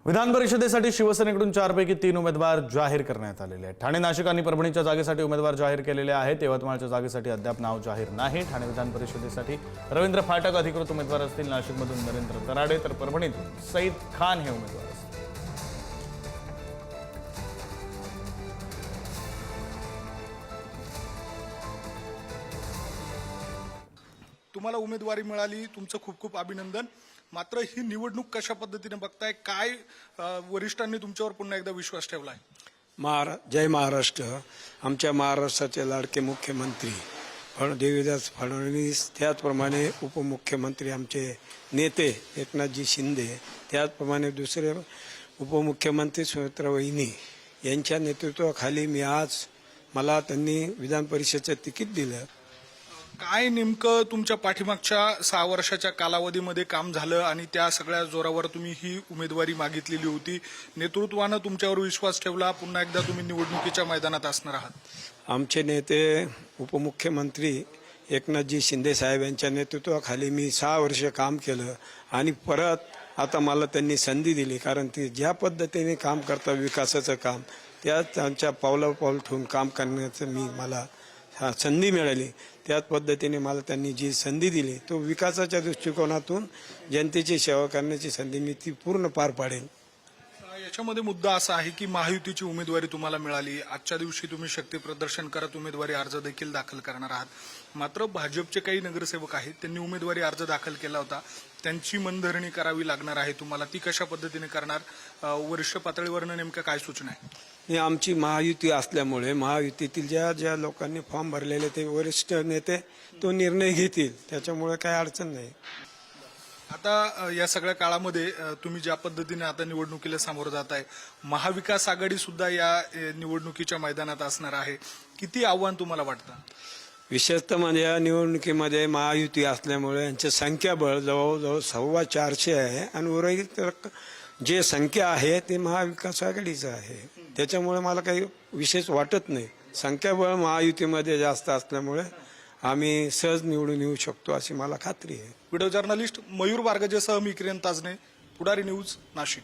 विधान परिषदेसाठी शिवसेनेकडून 4 पैकी 3 उमेदवार जाहीर करण्यात आलेले आहेत। ठाणे, नाशिक आणि परभणीच्या जागेसाठी उमेदवार जाहीर केलेले आहेत। यवतमाळच्या जागेसाठी अद्याप नाव जाहीर नाही। ठाणे विधान परिषदेसाठी रवींद्र फाटक अधिकृत उमेदवार असतील। नाशिकमधून नरेंद्र तराडे तर परभणीतून सईद खान हे उमेदवार असतील। तुम्हाला उमेदवारी मिळाली, तुमचं खूप खूप अभिनंदन। मात्र ही निवडणूक कशा पद्धतीने बघताय? काय वरिष्ठांनी तुमच्यावर पुन्हा एकदा विश्वास ठेवलाय? जय महाराष्ट्र। आमच्या महाराष्ट्राचे लाडके मुख्यमंत्री देवेंद्र फडणवीस, त्याचप्रमाणे उपमुख्यमंत्री आमचे नेते एकनाथजी शिंदे, त्याचप्रमाणे दुसरे उपमुख्यमंत्री सुमित्रा वहिनी यांच्या नेतृत्वाखाली मला त्यांनी विधान परिषदेचं तिकीट दिलं। काय नेमकं तुमच्या पाठीमागच्या 6 वर्षाच्या कालावधीमध्ये काम झालं आणि त्या सगळ्या जोरावर तुम्ही ही उमेदवारी मागितलेली होती? नेतृत्वानं तुमच्यावर विश्वास ठेवला, पुन्हा एकदा तुम्ही निवडणुकीच्या मैदानात असणार आहात। आमचे नेते उपमुख्यमंत्री एकनाथजी शिंदे साहेब यांच्या नेतृत्वाखाली मी 6 वर्ष काम केलं आणि परत आता मला त्यांनी संधी दिली, कारण ते ज्या पद्धतीने काम करतात विकासाचं काम, त्या त्यांच्या पावलावर पाऊल ठेवून काम करण्याचं मला संधी मिळाली। त्याच पद्धतीने मला त्यांनी जी संधी दिली तो विकासाच्या दृष्टिकोनातून जनतेची सेवा करण्याची संधी मी ती पूर्ण पार पाडेल। याच्यामध्ये मुद्दा असा आहे की महायुतीची उमेदवारी तुम्हाला मिळाली, आजच्या दिवशी तुम्ही शक्ती प्रदर्शन करत उमेदवारी अर्ज देखील दाखल करणार आहात। मात्र भाजपचे काही नगरसेवक आहेत, त्यांनी उमेदवारी अर्ज दाखल केला होता, त्यांची मनधरणी करावी लागणार आहे तुम्हाला, ती कशा पद्धतीने करणार? वरिष्ठ पातळीवरनं नेमक्या काय सूचना आहे? आमची महायुती असल्यामुळे महायुतीतील ज्या ज्या लोकांनी फॉर्म भरलेले ते वरिष्ठ नेते तो निर्णय घेतील, त्याच्यामुळे काही अडचण नाही। आता या सगळ्या काळामध्ये तुम्ही ज्या पद्धतीने आता निवडणुकीला सामोरं जात आहे, महाविकास आघाडी सुद्धा या निवडणुकीच्या मैदानात असणार आहे, किती आव्हान तुम्हाला वाटतं? विशेषतः म्हणजे या निवडणुकीमध्ये महायुती असल्यामुळे यांचं संख्याबळ जवळजवळ 425 आहे आणि उर्वरित जे संख्या आहे ते महाविकास आघाडीचं आहे, त्याच्यामुळे मला काही विशेष वाटत नाही। संख्याबळ महायुतीमध्ये जास्त असल्यामुळे आम्ही सहज निवडून येऊ शकतो अशी मला खात्री आहे। व्हिडिओ जर्नलिस्ट मयूर बारगजेसह मी किरण ताजने, पुढारी न्यूज, नाशिक।